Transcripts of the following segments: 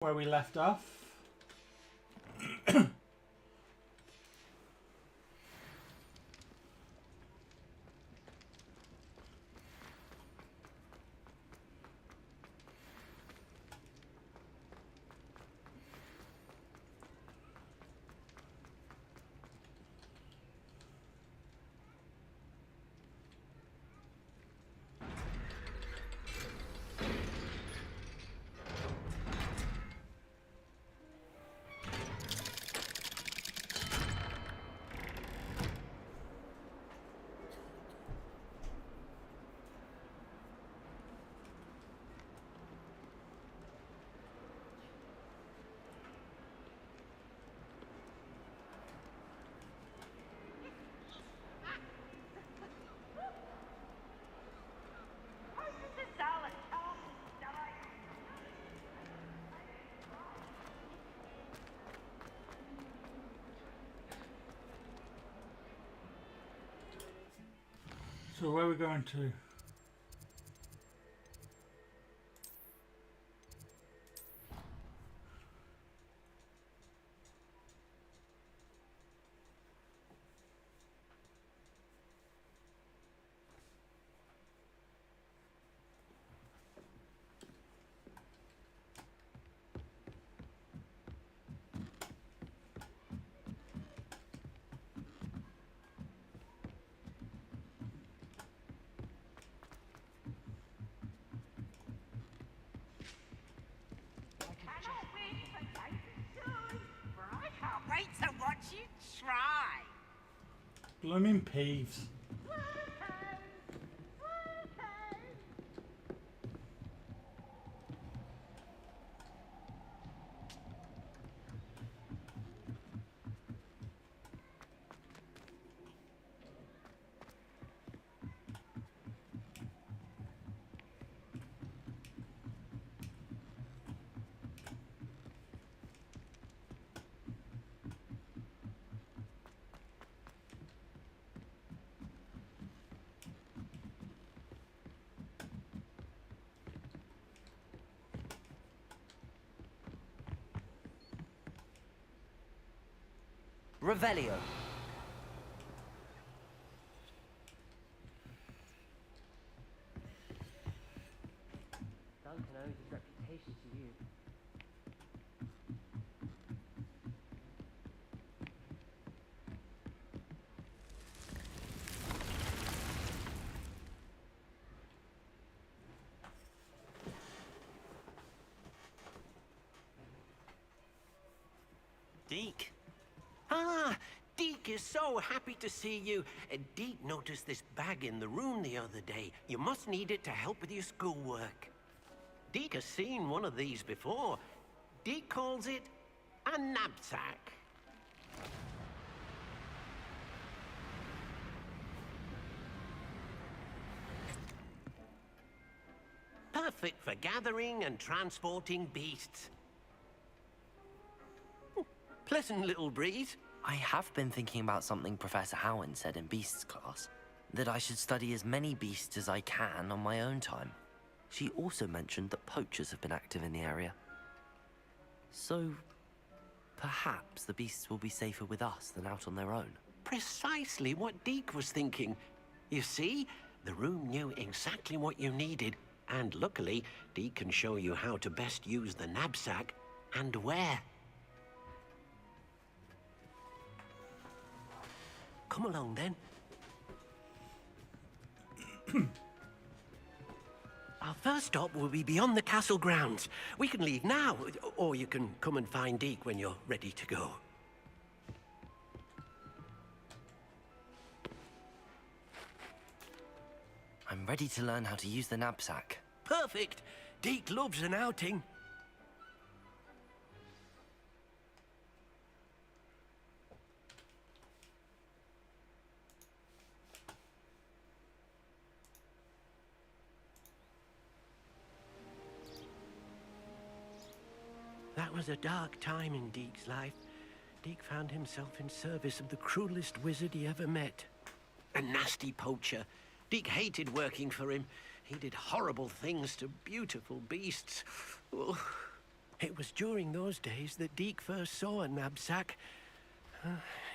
Where we left off. So where are we going to? Blooming peeves. Revelio. Duncan owes his reputation to you. Deke. Ah, Deke is so happy to see you. Deke noticed this bag in the room the other day. You must need it to help with your schoolwork. Deke has seen one of these before. Deke calls it a knapsack. Perfect for gathering and transporting beasts. Pleasant little breeze. I have been thinking about something Professor Howard said in Beasts class, that I should study as many beasts as I can on my own time. She also mentioned that poachers have been active in the area. So, perhaps the beasts will be safer with us than out on their own. Precisely what Deke was thinking. You see, the room knew exactly what you needed, and luckily, Deke can show you how to best use the knapsack and where. Come along, then. Our first stop will be beyond the castle grounds. We can leave now, or you can come and find Deke when you're ready to go. I'm ready to learn how to use the knapsack. Perfect! Deke loves an outing. That was a dark time in Deke's life. Deke found himself in service of the cruelest wizard he ever met. A nasty poacher. Deke hated working for him. He did horrible things to beautiful beasts. Oh. It was during those days that Deke first saw a knapsack.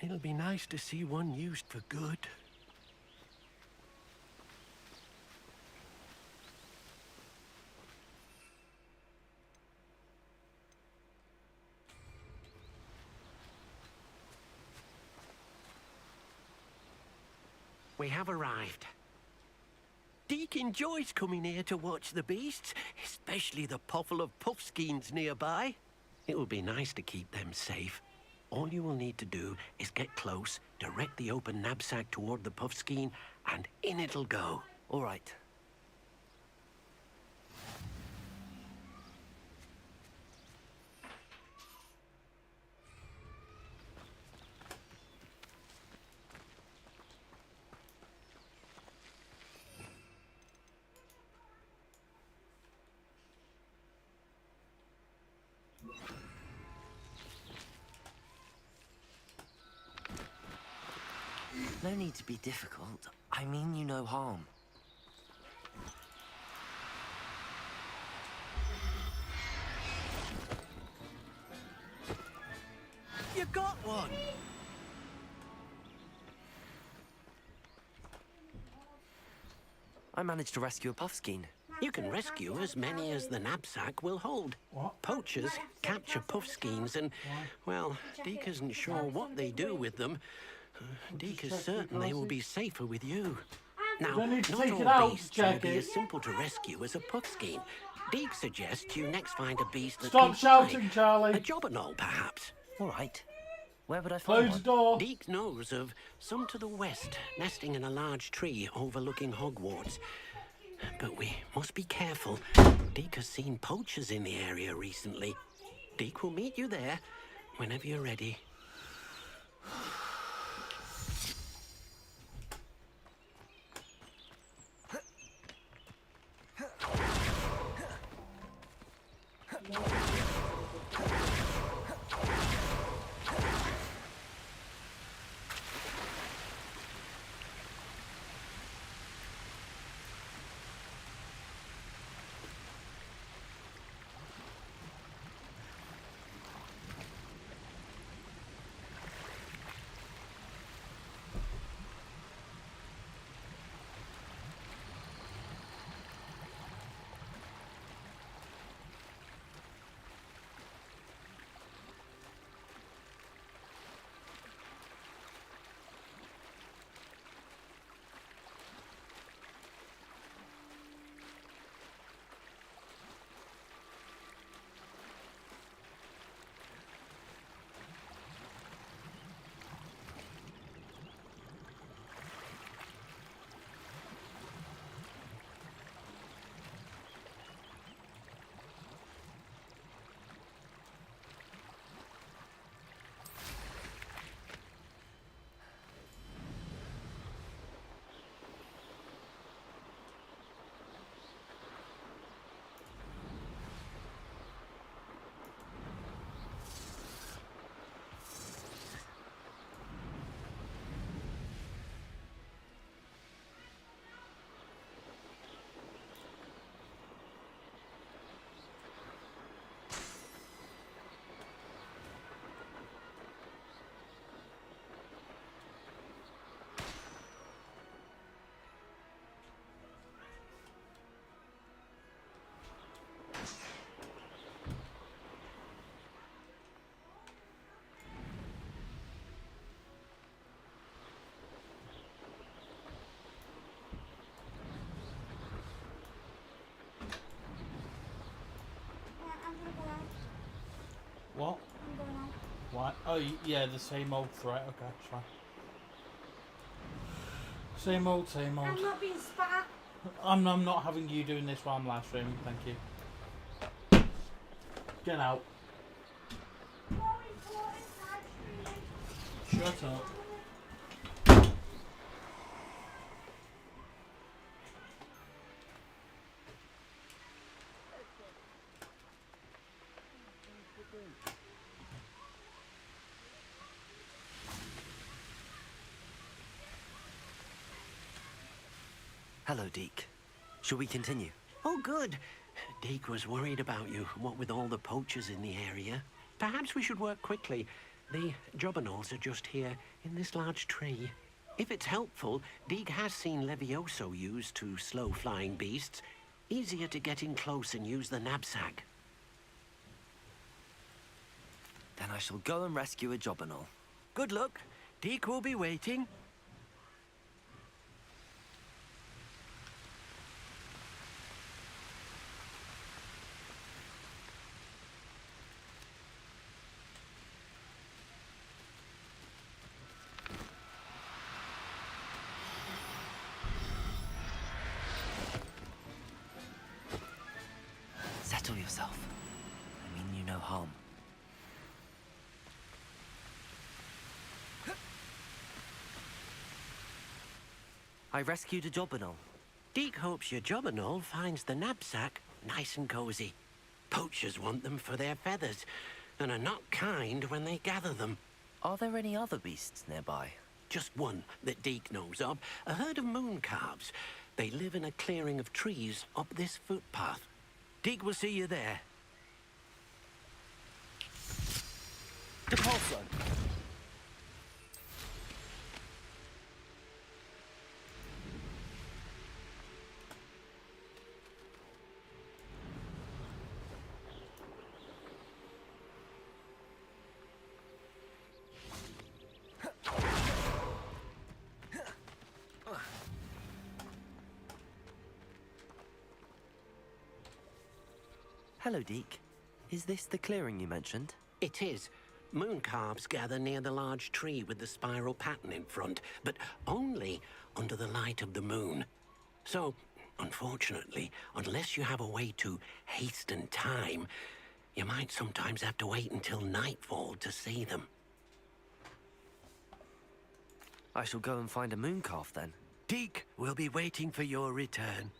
It'll be nice to see one used for good. We have arrived. Deke enjoys coming here to watch the beasts, especially the potful of puffskeins nearby. It will be nice to keep them safe. All you will need to do is get close, direct the open knapsack toward the puffskein, and in it'll go. All right. No need to be difficult. I mean you no harm. You got one! I managed to rescue a puffskein. You can rescue as many as the knapsack will hold. What? Poachers capture puffskeins and, well, Deke isn't sure what they do with them. Deke is certain they will be safer with you. Now, don't need to not take it all out, beasts will be Jackie. as simple to rescue as a puffskein. Deke suggests you next find a beast that Stop can shouting, fly. Charlie. A jobberknoll, perhaps. All right. Where would I find Close the one? door. Deke knows of some to the west, nesting in a large tree overlooking Hogwarts. But we must be careful. Deke has seen poachers in the area recently. Deke will meet you there whenever you're ready. What? I'm going on. What? Oh, yeah, the same old threat. Okay, it's fine. Same old, same old. I'm not being spat I'm not having you doing this while I'm live streaming. Thank you. Get out. at. More important than streaming. Shut up. Hello, Deke. Shall we continue? Oh, good. Deke was worried about you, what with all the poachers in the area. Perhaps we should work quickly. The jobberknolls are just here, in this large tree. If it's helpful, Deke has seen Levioso used to slow flying beasts. Easier to get in close and use the knapsack. Then I shall go and rescue a jobberknoll. Good luck. Deke will be waiting. Settle yourself. I mean you no harm. I rescued a jobberknoll. Deke hopes your jobberknoll finds the knapsack nice and cozy. Poachers want them for their feathers, and are not kind when they gather them. Are there any other beasts nearby? Just one that Deke knows of, a herd of moon calves. They live in a clearing of trees up this footpath. Deke will see you there. Depulso! Hello, Deke. Is this the clearing you mentioned? It is. Moon calves gather near the large tree with the spiral pattern in front, but only under the light of the moon. So, unfortunately, unless you have a way to hasten time, you might sometimes have to wait until nightfall to see them. I shall go and find a mooncalf then. Deke will be waiting for your return.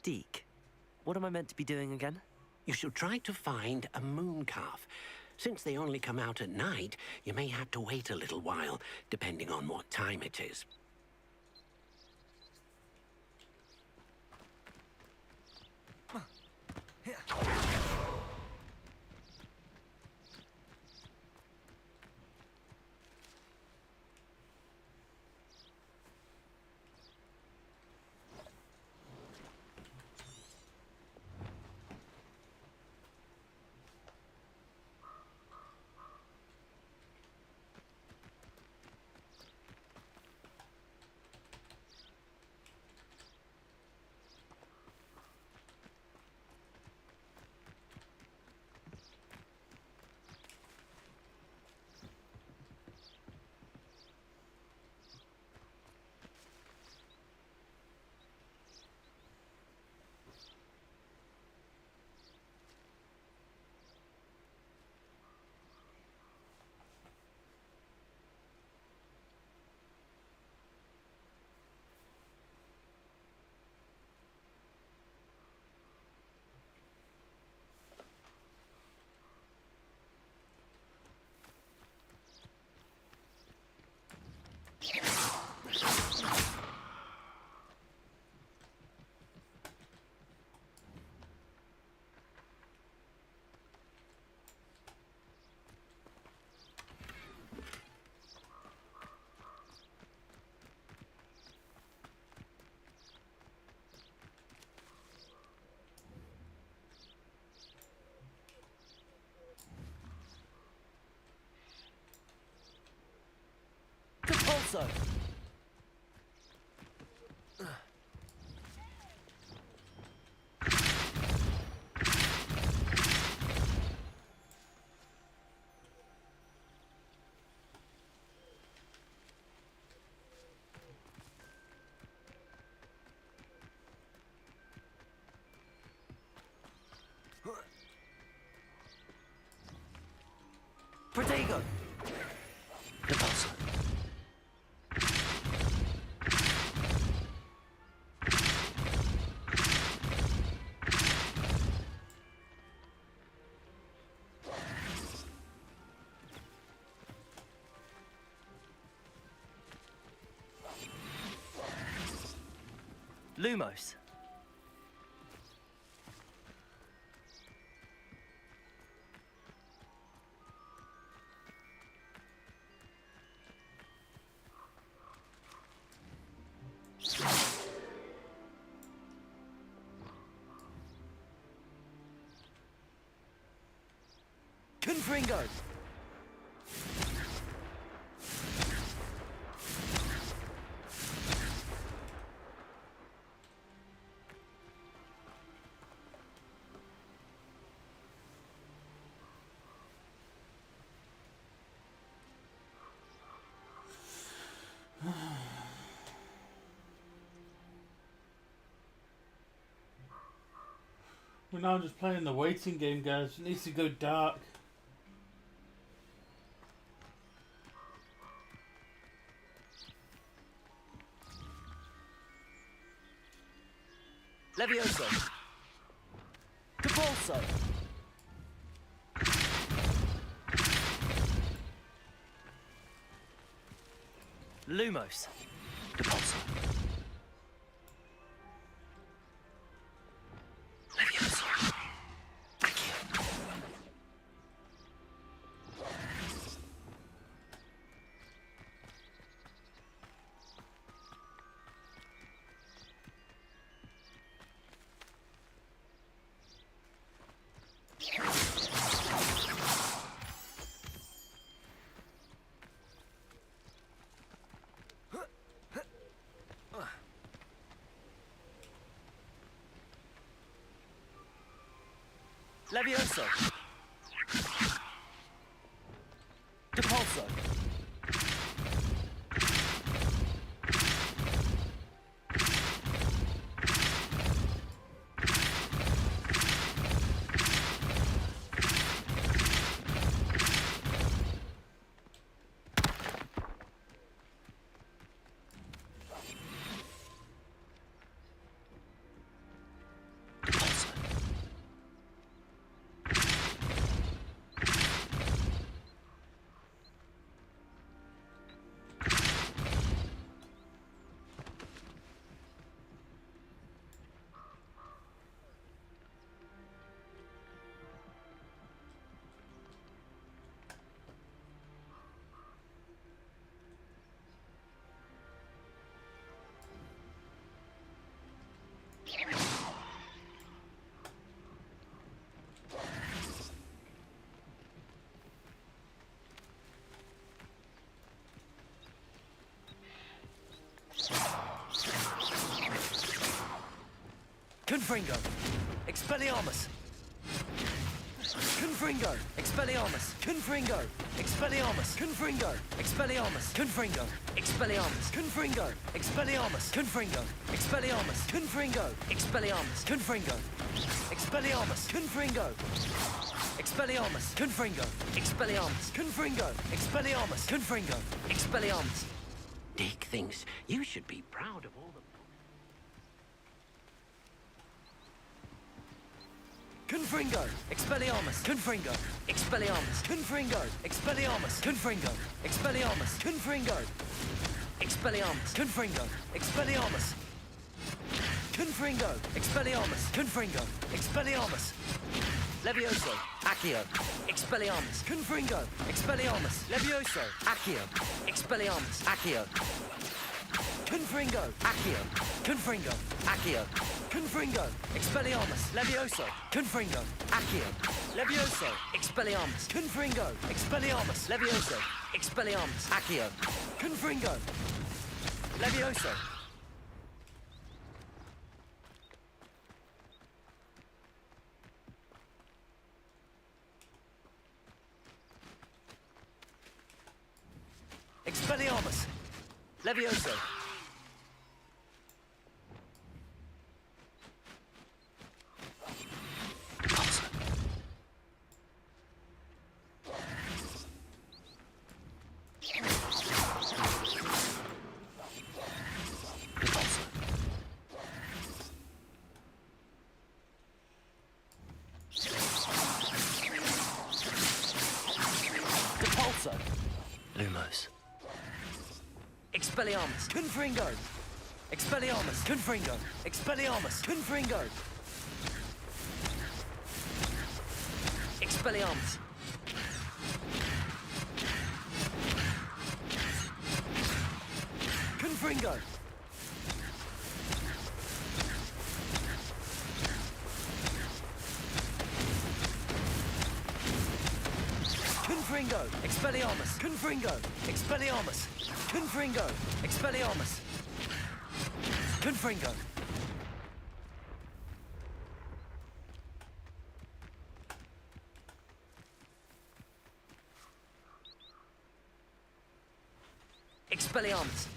Deke, what am I meant to be doing again? You should try to find a moon calf. Since they only come out at night, you may have to wait a little while, depending on what time it is. Depulso! Protego! Repulsor. Lumos. Confringo. We're now just playing the waiting game, guys. It needs to go dark. Levioso. Repulsor. Lumos. Repulsor. Levioso. Accio. Levioso. Repulsor. Confringo. Expelliarmus. Confringo. Expelliarmus. Confringo. Expelliarmus. Confringo. Expelliarmus. Confringo. Expelliarmus. Confringo. Expelliarmus. Confringo. Expelliarmus. Confringo. Expelliarmus. Confringo. Expelliarmus. Confringo. Expelliarmus. Confringo. Expelliarmus. Confringo. Expelliarmus. Confringo. Expelliarmus. Dick thinks you should be proud of all the... Confringo. Expelliarmus. Confringo. Expelliarmus. Confringo. Expelliarmus. Confringo. Expelliarmus. Confringo. Expelliarmus. Confringo. Expelliarmus. Confringo. Expelliarmus. Confringo. Expelliarmus. Levioso. Accio. Expelliarmus. Confringo. Expelliarmus. Levioso. Accio. Expelliarmus. Accio. Confringo. Accio. Confringo. Accio. Confringo. Expelliarmus. Levioso. Confringo. Accio. Levioso. Expelliarmus. Confringo. Expelliarmus. Levioso. Expelliarmus. Accio. Confringo. Levioso. Expelliarmus. Levioso. Expelliarmus. Confringo. Expelliarmus. Confringo. Expelliarmus. Confringo. Expelliarmus. Confringo. Confringo. Expelliarmus. Confringo. Expelliarmus. Confringo. Expelliarmus. Confringo. Expelliarmus.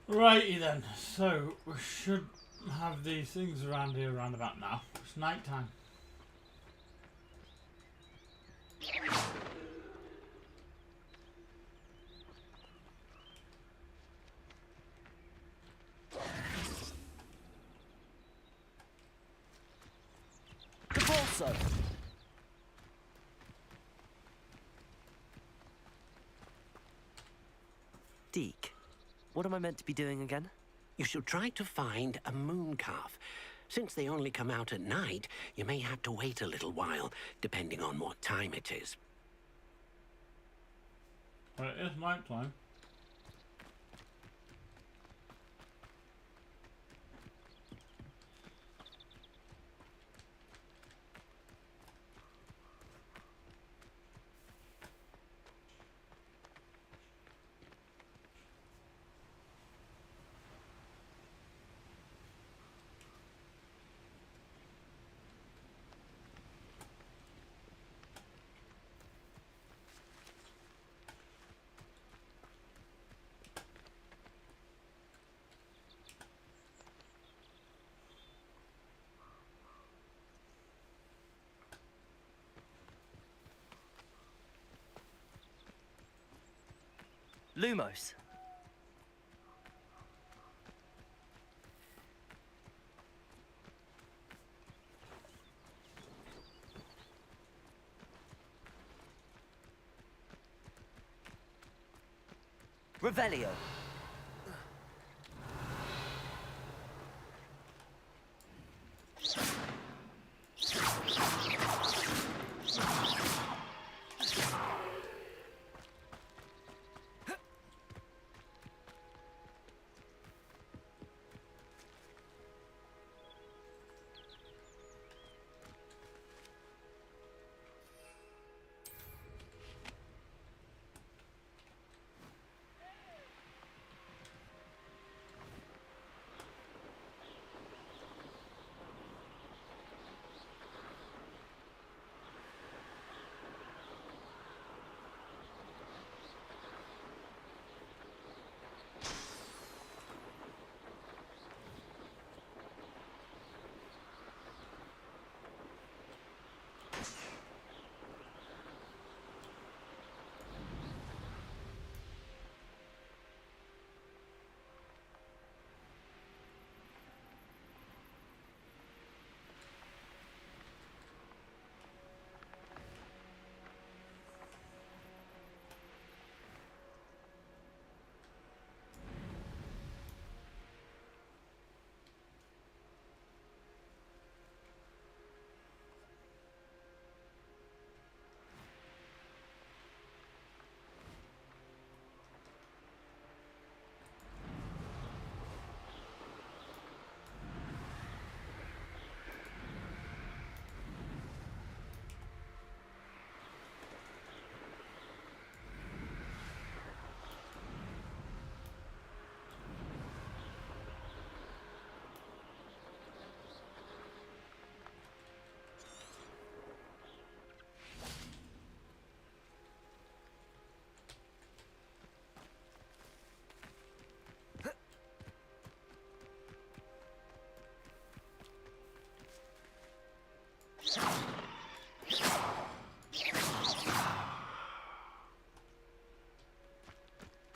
Righty then. So we should have these things around here around about now. It's night time. The balsa! Deke, what am I meant to be doing again? You should try to find a moon calf. Since they only come out at night, you may have to wait a little while, depending on what time it is. Well, it is night time. Lumos. Revelio.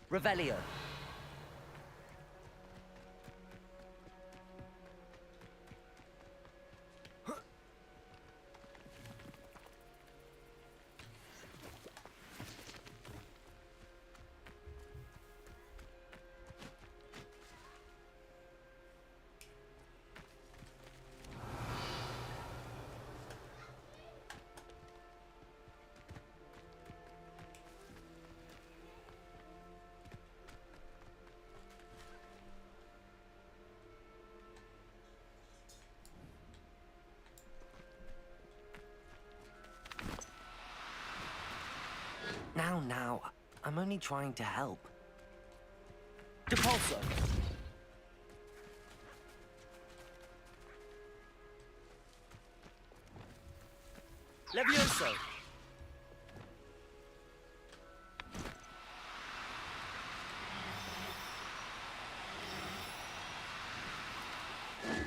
Revelio. Now, I'm only trying to help. Depulso. Levioso.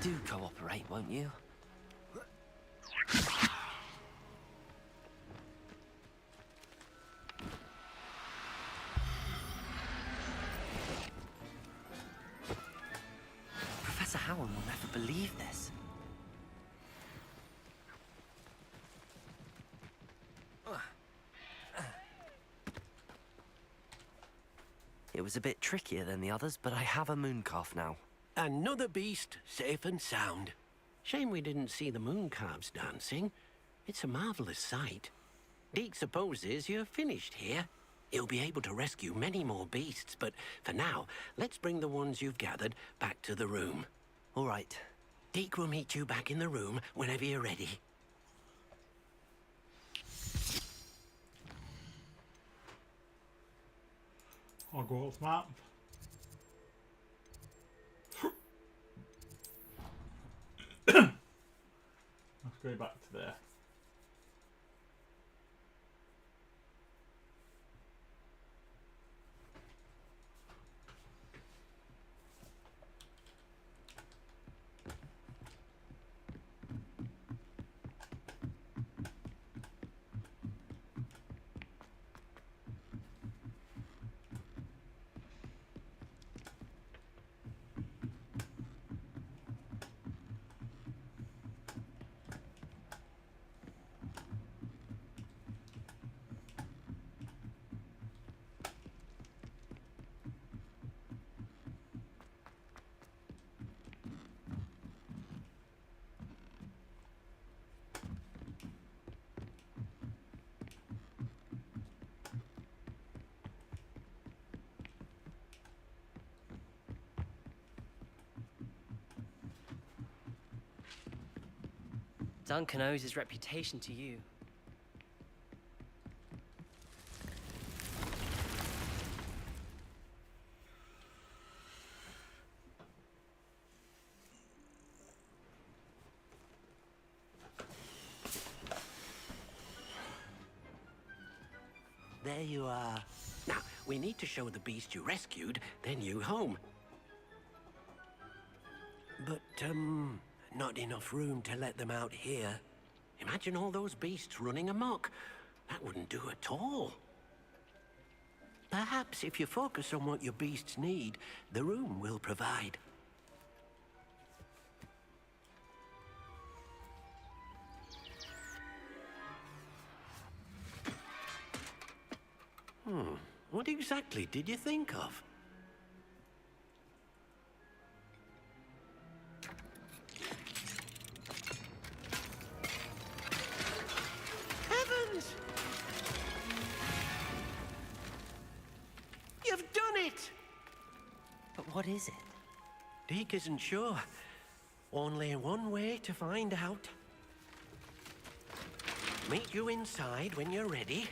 Do cooperate, won't you? Professor Howard will never believe this. It was a bit trickier than the others, but I have a mooncalf now. Another beast, safe and sound. Shame we didn't see the mooncalves dancing. It's a marvelous sight. Deke supposes you're finished here. He'll be able to rescue many more beasts, but for now, let's bring the ones you've gathered back to the room. All right. Deke will meet you back in the room whenever you're ready. Hogwarts map. Let's go back to there. Duncan owes his reputation to you. There you are. Now, we need to show the beast you rescued their new home. But, not enough room to let them out here. Imagine all those beasts running amok. That wouldn't do at all. Perhaps if you focus on what your beasts need, the room will provide. What exactly did you think of? Heavens! You've done it! But what is it? Deke isn't sure. Only one way to find out. Meet you inside when you're ready.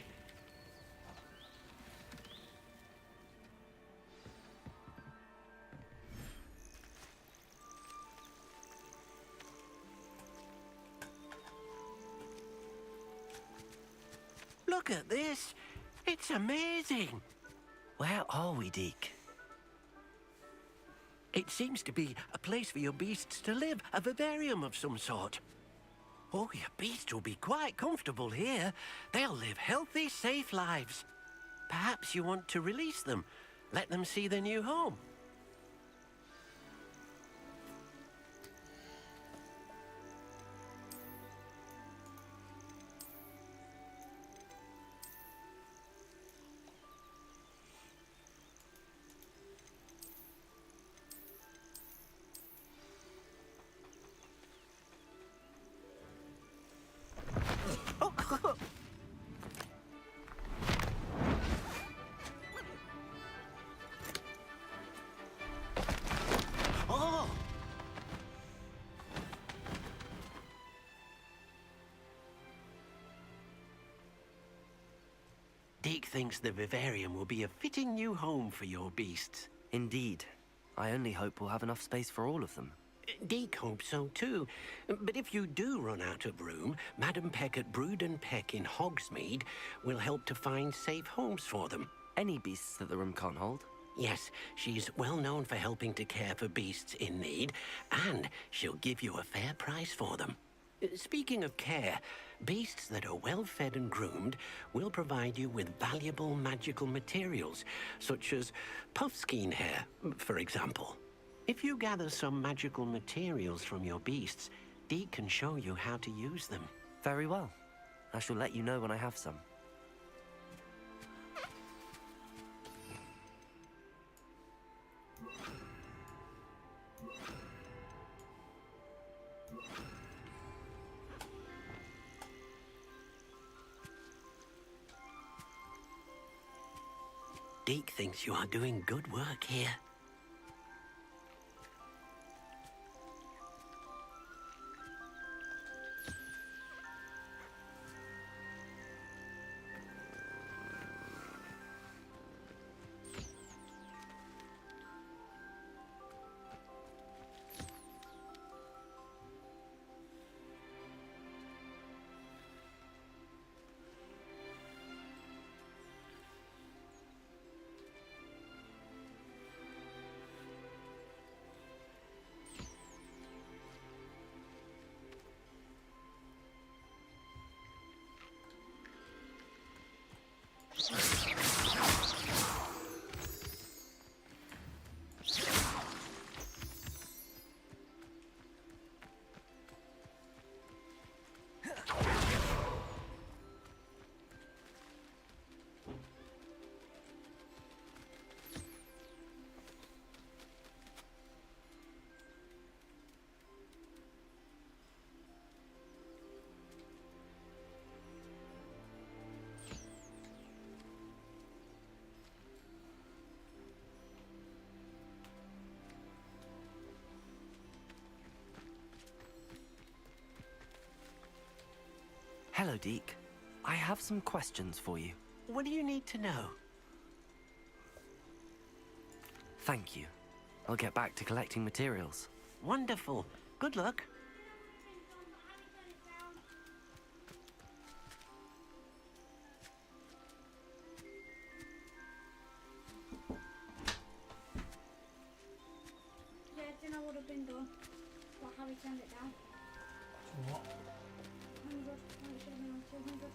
Look at this. It's amazing. Where are we, Deke? It seems to be a place for your beasts to live, a vivarium of some sort. Oh, your beasts will be quite comfortable here. They'll live healthy, safe lives. Perhaps you want to release them, let them see their new home. Deke thinks the vivarium will be a fitting new home for your beasts. Indeed. I only hope we'll have enough space for all of them. Deke hopes so too. But if you do run out of room, Madam Peck at Brood and Peck in Hogsmeade will help to find safe homes for them. Any beasts that the room can't hold? Yes, she's well known for helping to care for beasts in need, and she'll give you a fair price for them. Speaking of care, beasts that are well fed and groomed will provide you with valuable magical materials, such as puffskein hair, for example. If you gather some magical materials from your beasts, Dee can show you how to use them. Very well. I shall let you know when I have some. Deke thinks you are doing good work here. Hello, Deke. I have some questions for you. What do you need to know? Thank you. I'll get back to collecting materials. Wonderful. Good luck. Yeah, dinner would have been done. But Harry turned it down. So what? 100. It should have been on 200.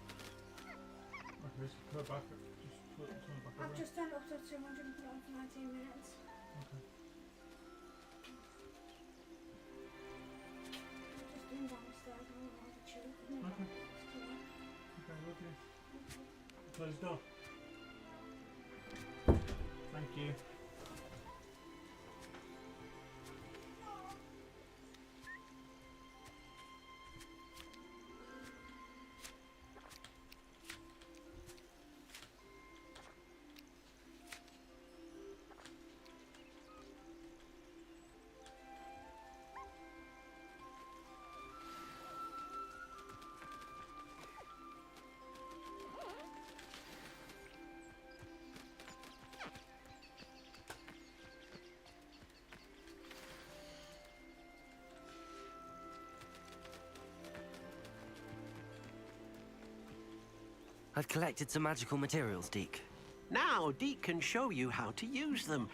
Okay, so put it back. Just turn it back I've over. just turned it up to 200 and put it on for 19 minutes. Okay. Just been downstairs and I went on the tube. Okay. It's too late. Okay, love you. Close the door. Thank you. I've collected some magical materials, Deke. Now, Deke can show you how to use them.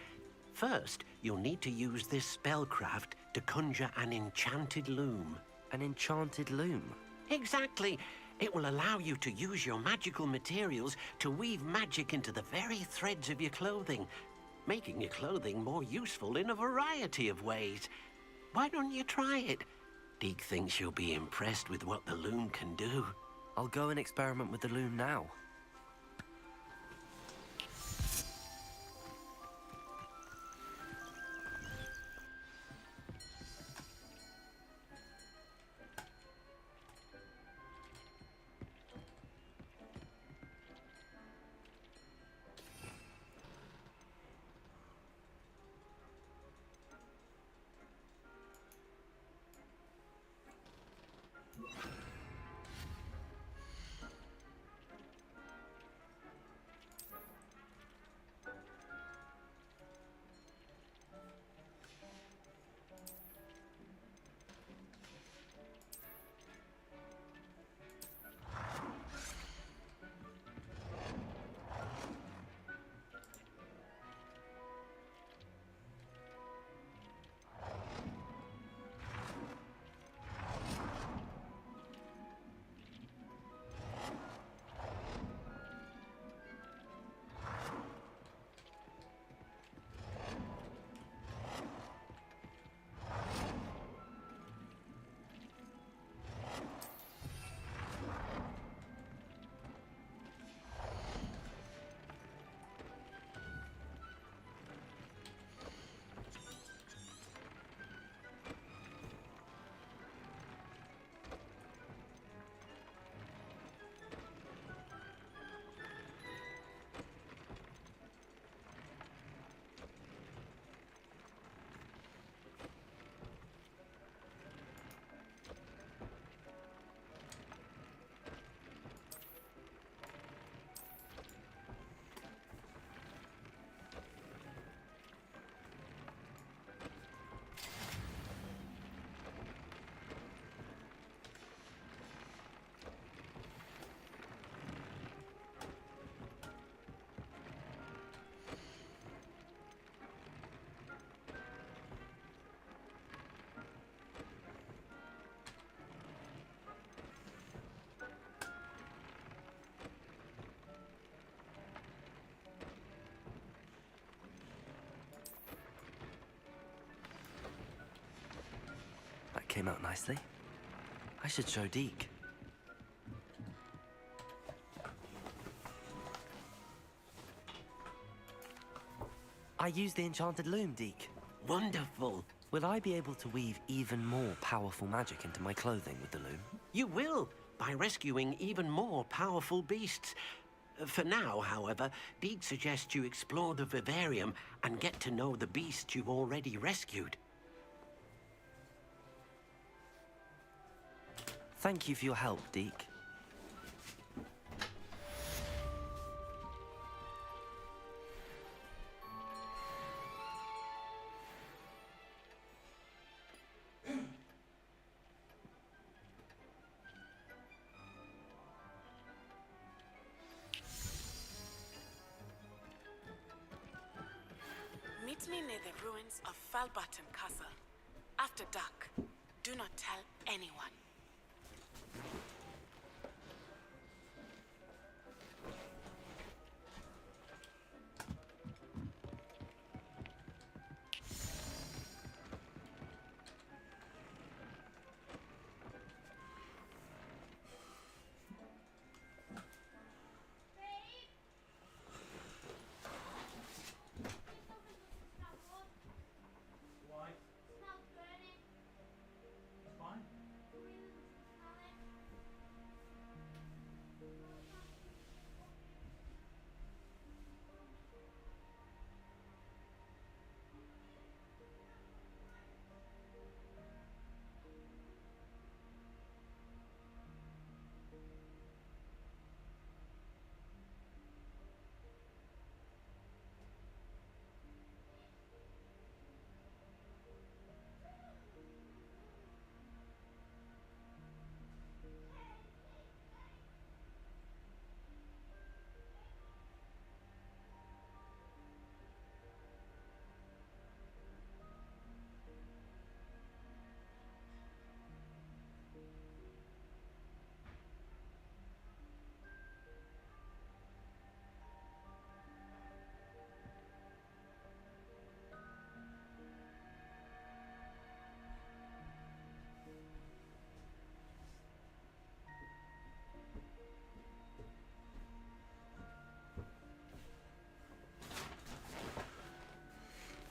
First, you'll need to use this spellcraft to conjure an enchanted loom. An enchanted loom. Exactly. It will allow you to use your magical materials to weave magic into the very threads of your clothing, making your clothing more useful in a variety of ways. Why don't you try it? Deke thinks you'll be impressed with what the loom can do. I'll go and experiment with the loom now. came out nicely. I should show Deke. I used the enchanted loom, Deke. Wonderful. Will I be able to weave even more powerful magic into my clothing with the loom? You will, by rescuing even more powerful beasts. For now, however, Deke suggests you explore the vivarium and get to know the beasts you've already rescued. Thank you for your help, Deke. Meet me near the ruins of Falbutton Castle. After dark. Do not tell anyone.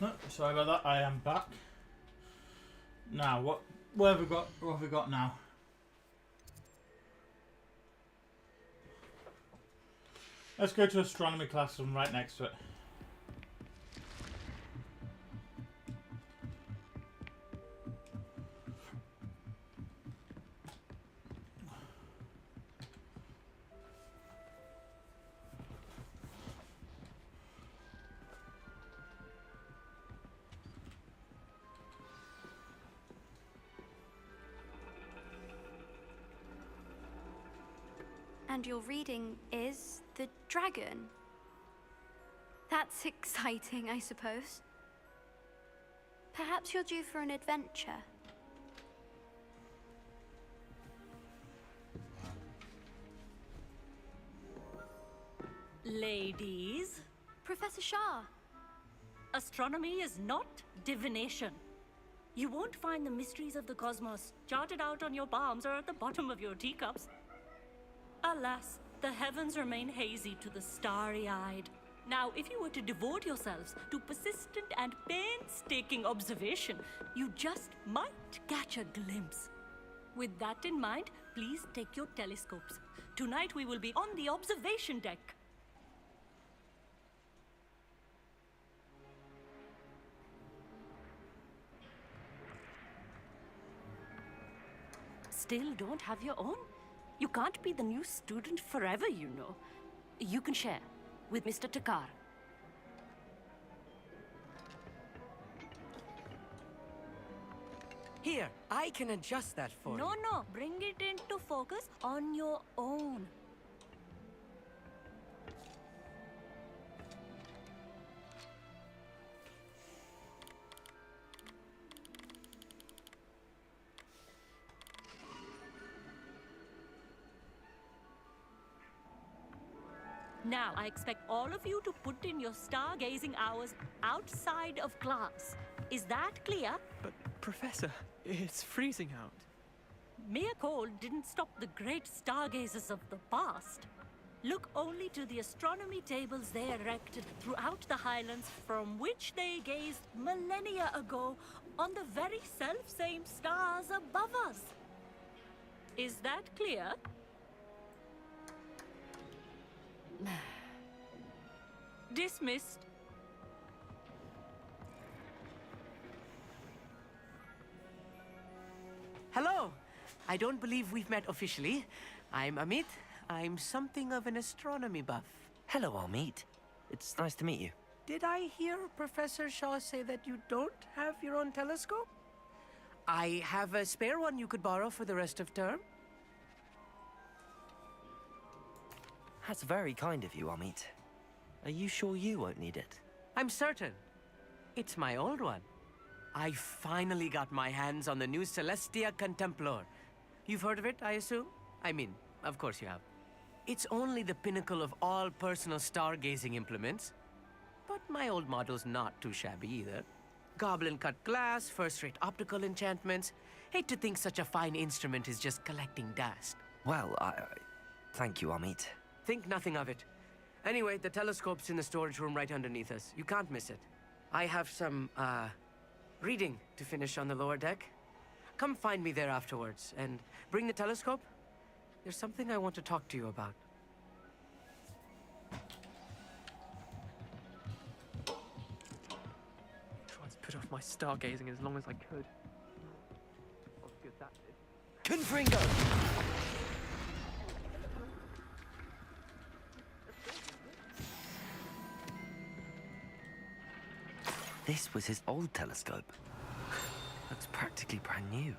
No, sorry about that. I am back. Now, what have we got? What have we got now? Let's go to astronomy classroom right next to it. And your reading is the dragon. That's exciting, I suppose. Perhaps you're due for an adventure. Ladies, Professor Shah. astronomy is not divination. You won't find the mysteries of the cosmos charted out on your palms or at the bottom of your teacups. Alas, the heavens remain hazy to the starry-eyed. Now, if you were to devote yourselves to persistent and painstaking observation, you just might catch a glimpse. With that in mind, please take your telescopes. Tonight we will be on the observation deck. Still don't have your own? You can't be the new student forever, you know. You can share with Mr. Takar. Here, I can adjust that for you. No, bring it into focus on your own. Now, I expect all of you to put in your stargazing hours outside of class. Is that clear? Professor, it's freezing out. Mere cold didn't stop the great stargazers of the past. Look only to the astronomy tables they erected throughout the Highlands, from which they gazed millennia ago on the very self-same stars above us. Is that clear? Dismissed. Hello. I don't believe we've met officially. I'm Amit. I'm something of an astronomy buff. Hello, Amit. It's nice to meet you. Did I hear Professor Shaw say that you don't have your own telescope? I have a spare one you could borrow for the rest of term. That's very kind of you, Amit. Are you sure you won't need it? I'm certain. It's my old one. I finally got my hands on the new Celestia Contemplor. You've heard of it, I assume? I mean, of course you have. It's only the pinnacle of all personal stargazing implements. But my old model's not too shabby either. Goblin-cut glass, first-rate optical enchantments. Hate to think such a fine instrument is just collecting dust. Well, thank you, Amit. Think nothing of it. Anyway, the telescope's in the storage room right underneath us. You can't miss it. I have some, reading to finish on the lower deck. Come find me there afterwards, and bring the telescope. There's something I want to talk to you about. Tried to put off my stargazing as long as I could. What good that did. Confringo! This was his old telescope. Looks practically brand new.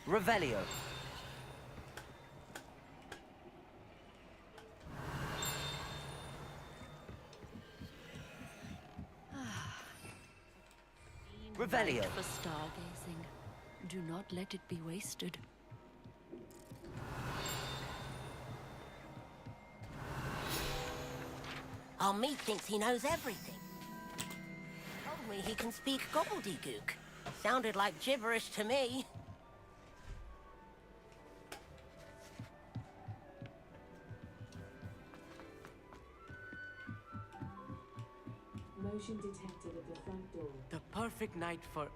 Revelio. Revelio. For stargazing. Do not let it be wasted. Amit thinks he knows everything. Told me he can speak gobbledygook. Sounded like gibberish to me. Motion detected at the front door. The perfect night for...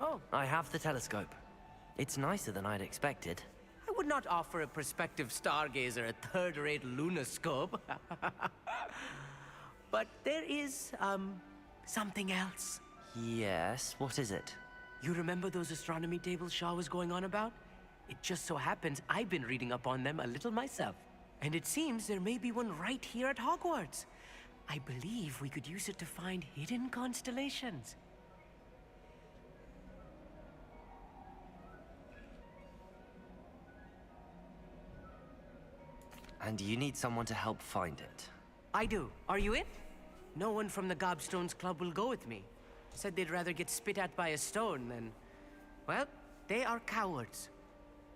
Oh, I have the telescope. It's nicer than I'd expected. I would not offer a prospective stargazer a third-rate lunoscope. But there is, something else. Yes, what is it? You remember those astronomy tables Shaw was going on about? It just so happens I've been reading up on them a little myself. And it seems there may be one right here at Hogwarts. I believe we could use it to find hidden constellations. And you need someone to help find it. I do. Are you in? No one from the Gobstones Club will go with me. Said they'd rather get spit at by a stone than... Well, they are cowards.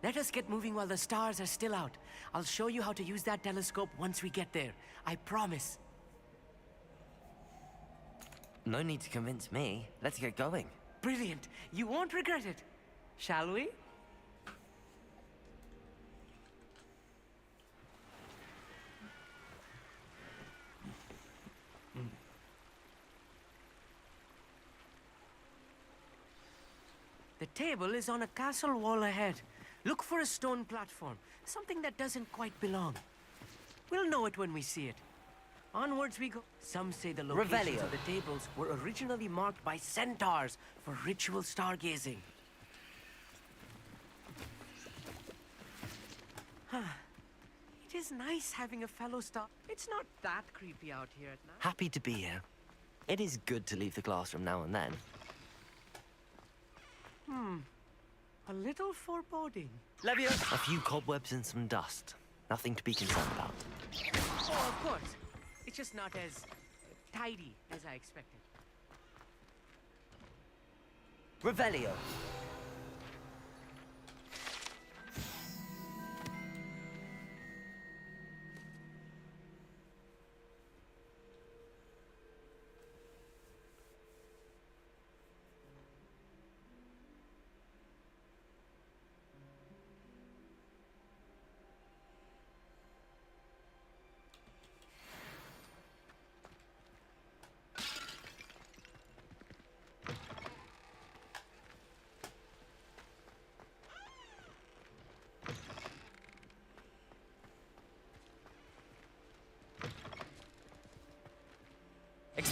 Let us get moving while the stars are still out. I'll show you how to use that telescope once we get there. I promise. No need to convince me. Let's get going. Brilliant. You won't regret it. Shall we? The table is on a castle wall ahead. Look for a stone platform, something that doesn't quite belong. We'll know it when we see it. Onwards we go. Some say the locations Revelio. of the tables were originally marked by centaurs for ritual stargazing. It is nice having a fellow star. It's not that creepy out here at night. Happy to be here. It is good to leave the classroom now and then. A little foreboding. A few cobwebs and some dust. Nothing to be concerned about. Oh, of course. It's just not as tidy as I expected. Revelio.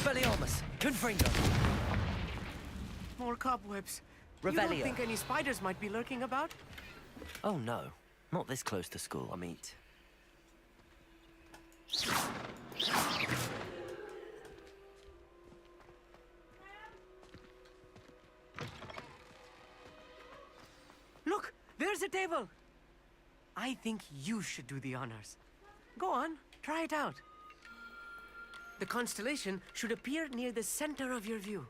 Expelliarmus! Confringo! More cobwebs. You Revelio. don't think any spiders might be lurking about? Oh no, not this close to school, I mean. Look, there's a table. I think you should do the honors. Go on, try it out. The constellation should appear near the center of your view.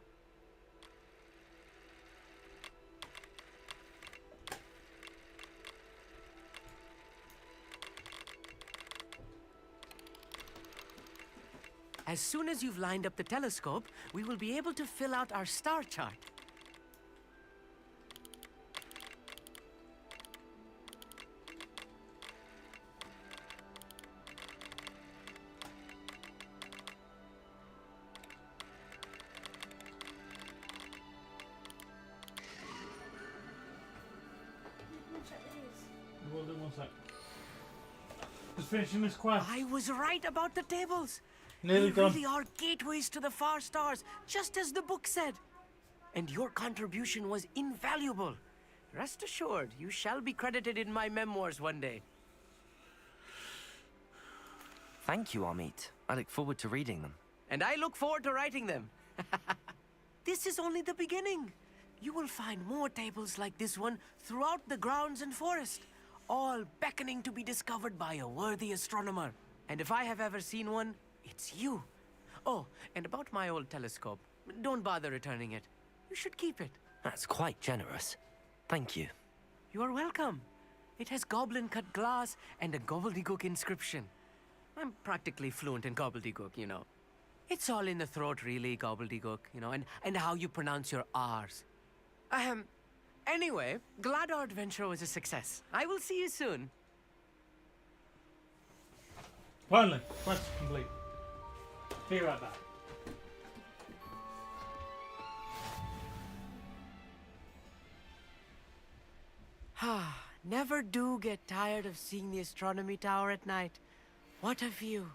As soon as you've lined up the telescope, we will be able to fill out our star chart. Hold on one sec. Just finishing this quest. I was right about the tables. Nearly They done. really are gateways to the far stars, just as the book said. And your contribution was invaluable. Rest assured, you shall be credited in my memoirs one day. Thank you, Amit. I look forward to reading them. And I look forward to writing them. This is only the beginning. You will find more tables like this one throughout the grounds and forest, all beckoning to be discovered by a worthy astronomer. And if I have ever seen one, it's you. Oh, and about my old telescope, don't bother returning it. You should keep it. That's quite generous. Thank you. You are welcome. It has goblin-cut glass and a gobbledygook inscription. I'm practically fluent in gobbledygook, you know. It's all in the throat, really, gobbledygook, you know, and how you pronounce your R's. Anyway, glad our adventure was a success. I will see you soon. Finally, quest complete. Be right back. Never do get tired of seeing the astronomy tower at night. What a view.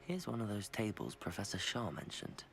Here's one of those tables Professor Shah mentioned.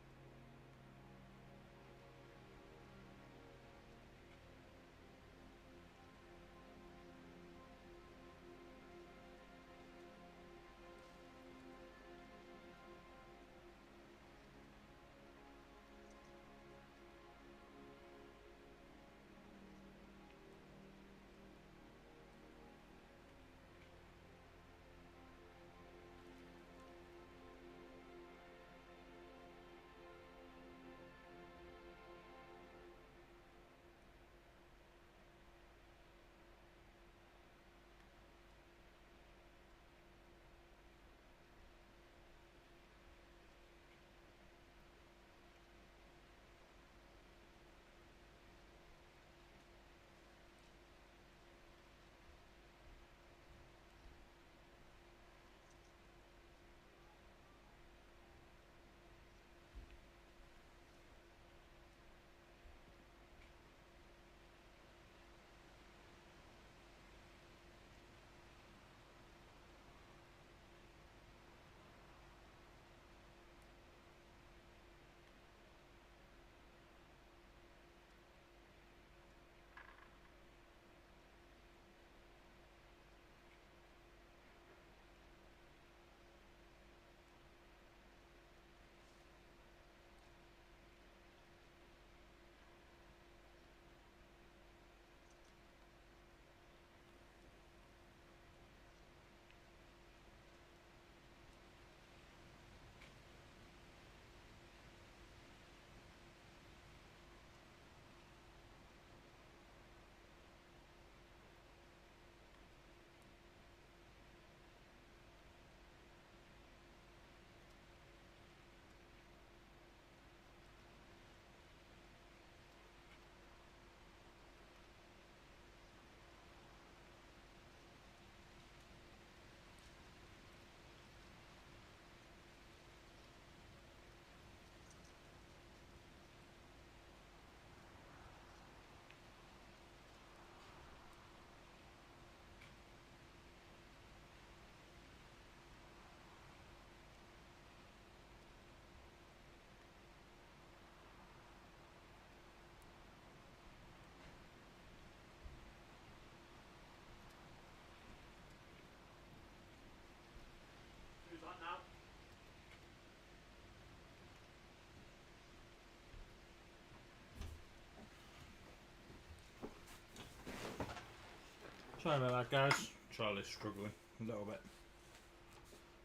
Sorry about that, guys. Charlie's struggling a little bit.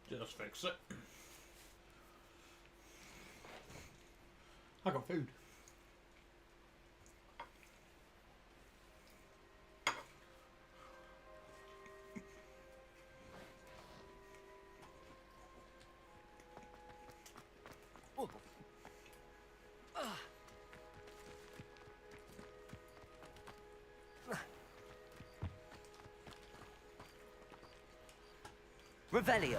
Just fix it. I got food. Revelio.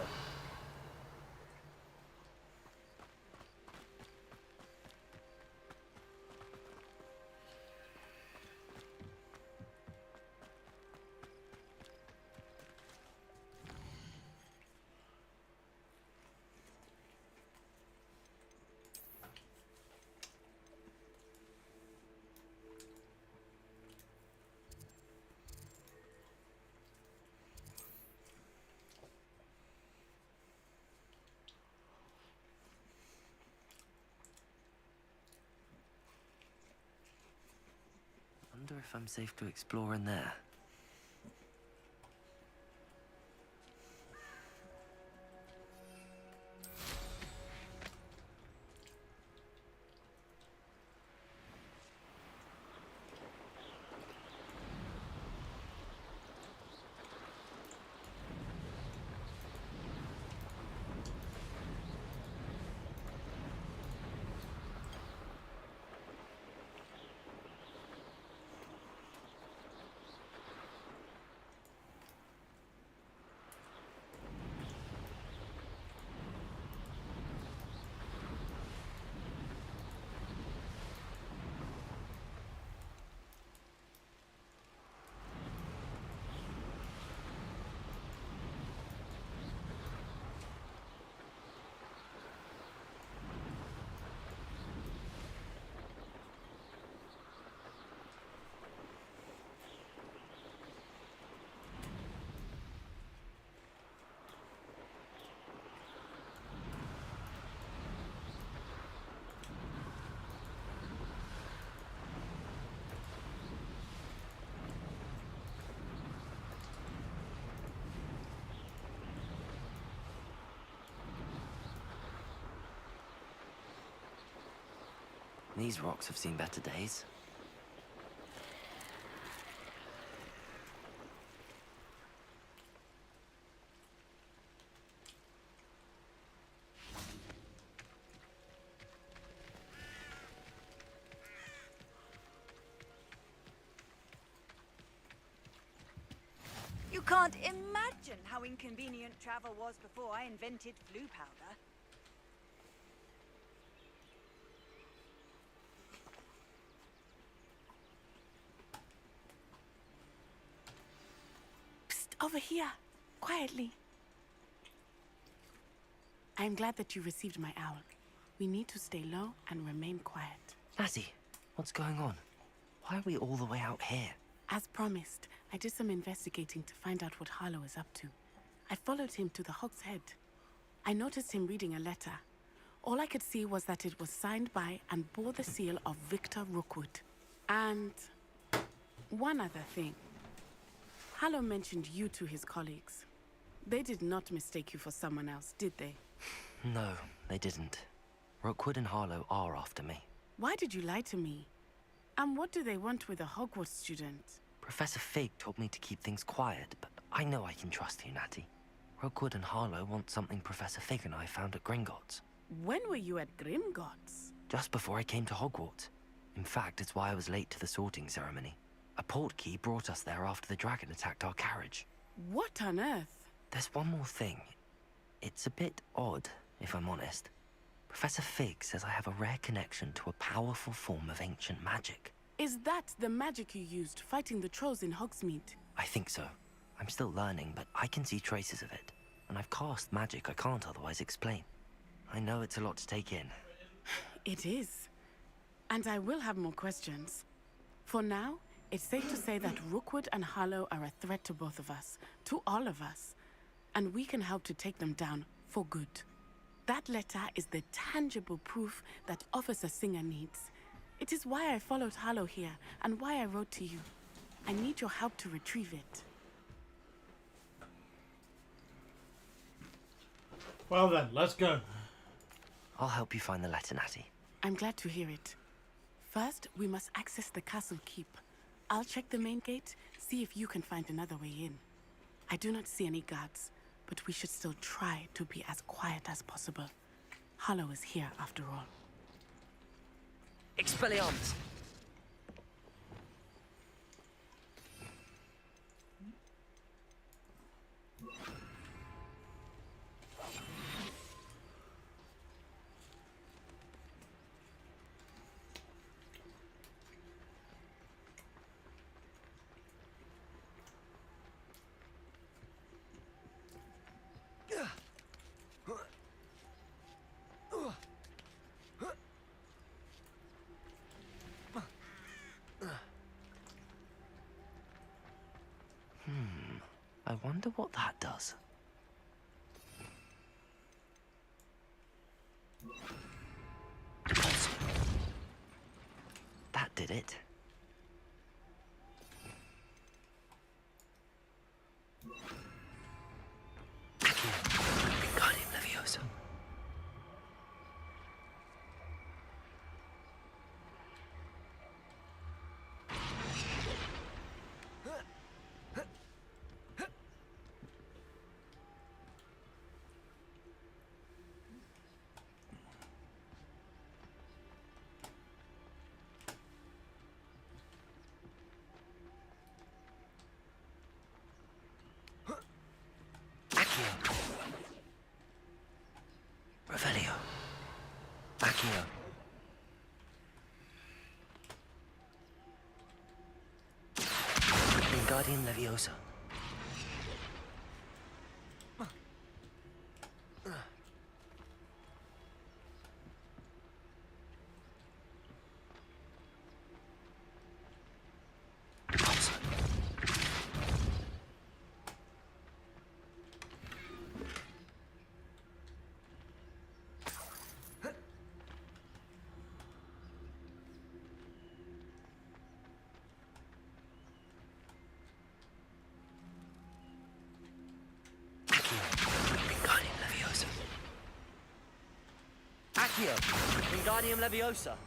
Wonder if I'm safe to explore in there. These rocks have seen better days. You can't imagine how inconvenient travel was before I invented flu powder. Over here, quietly. I'm glad that you received my owl. We need to stay low and remain quiet. Lassie, what's going on? Why are we all the way out here? As promised, I did some investigating to find out what Harlow is up to. I followed him to the Hog's Head. I noticed him reading a letter. All I could see was that it was signed by and bore the seal of Victor Rookwood. And one other thing. Harlow mentioned you to his colleagues. They did not mistake you for someone else, did they? No, they didn't. Rookwood and Harlow are after me. Why did you lie to me? And what do they want with a Hogwarts student? Professor Fig told me to keep things quiet, but I know I can trust you, Natty. Rookwood and Harlow want something Professor Fig and I found at Gringotts. When were you at Gringotts? Just before I came to Hogwarts. In fact, it's why I was late to the sorting ceremony. A portkey brought us there after the dragon attacked our carriage. What on earth? There's one more thing. It's a bit odd, if I'm honest. Professor Fig says I have a rare connection to a powerful form of ancient magic. Is that the magic you used fighting the trolls in Hogsmeade? I think so. I'm still learning, but I can see traces of it. And I've cast magic I can't otherwise explain. I know it's a lot to take in. It is. And I will have more questions. For now, it's safe to say that Rookwood and Harlow are a threat to both of us, to all of us. And we can help to take them down for good. That letter is the tangible proof that Officer Singer needs. It is why I followed Harlow here, and why I wrote to you. I need your help to retrieve it. Well then, let's go. I'll help you find the letter, Natty. I'm glad to hear it. First, we must access the castle keep. I'll check the main gate, see if you can find another way in. I do not see any guards, but we should still try to be as quiet as possible. Harlow is here after all. Expelliarmus! I wonder what that does. That did it. Wingardium Leviosa. Revelio. Accio. Wingardium Leviosa. Accio. Wingardium Leviosa.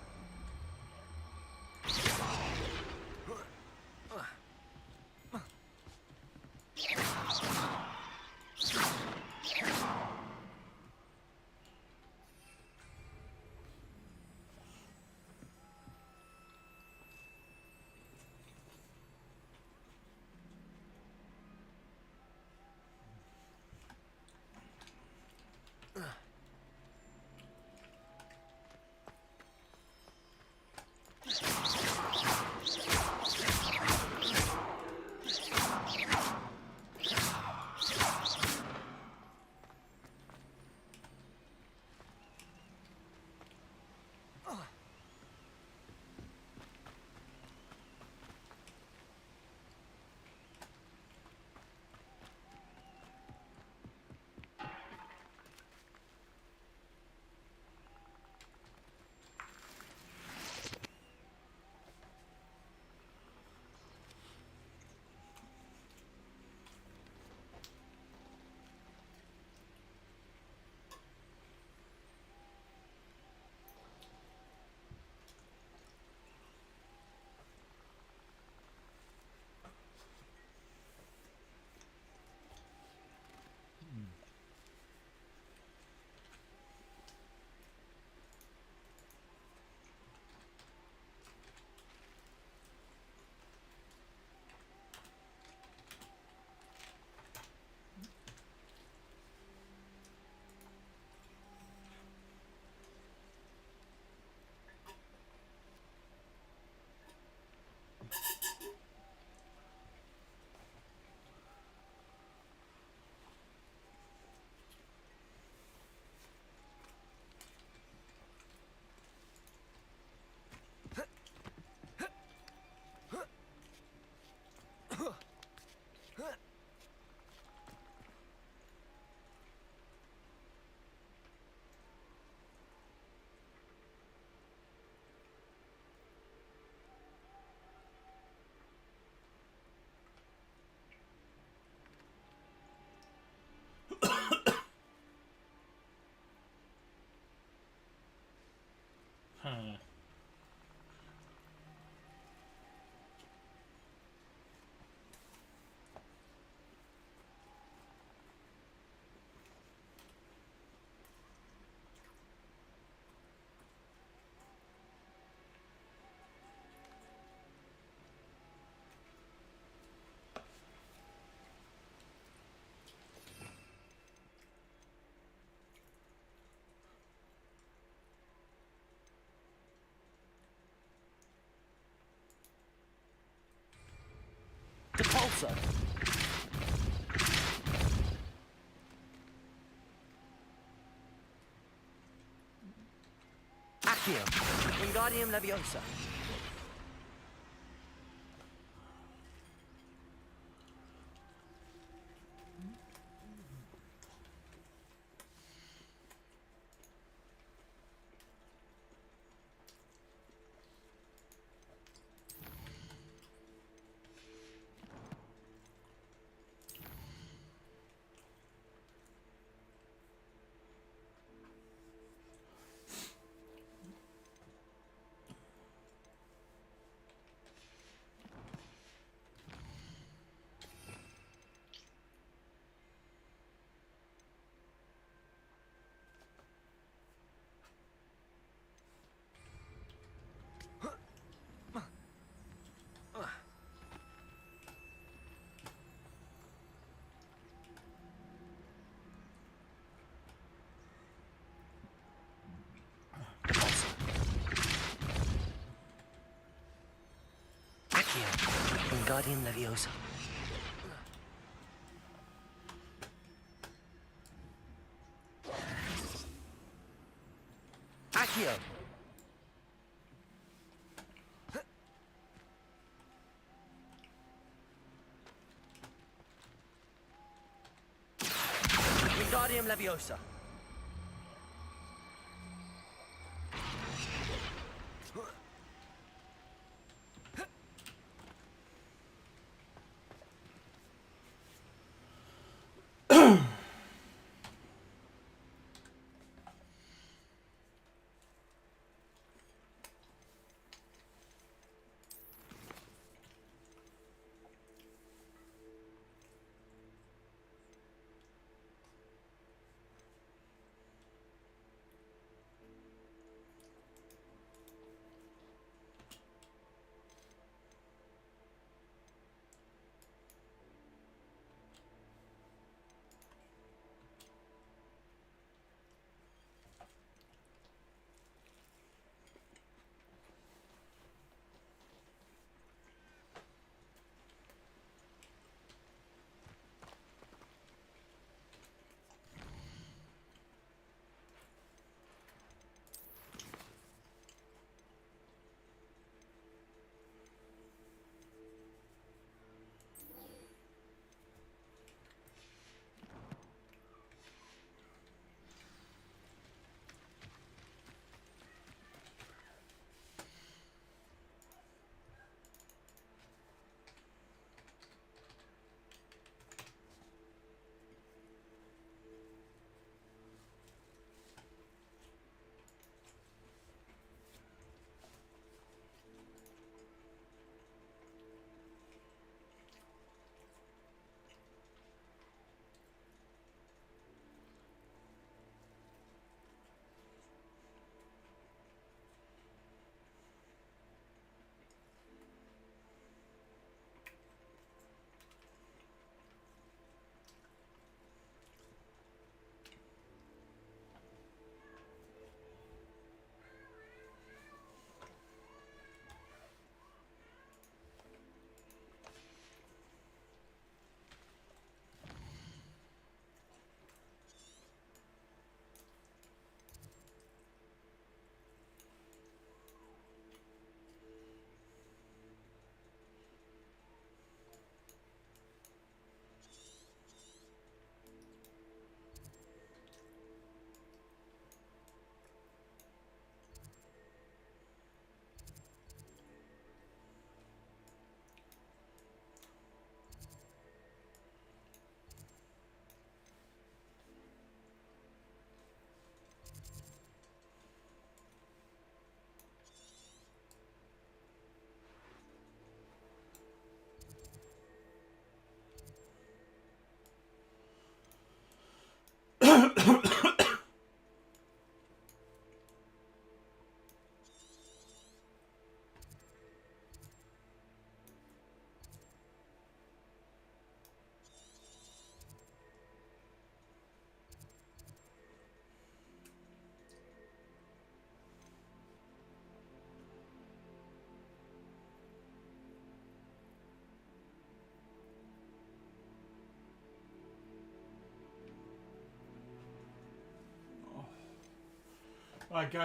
Huh. Repulsor! Accio! Wingardium Leviosa! Accio! Wingardium Leviosa! Accio! Wingardium Leviosa! Right, guys.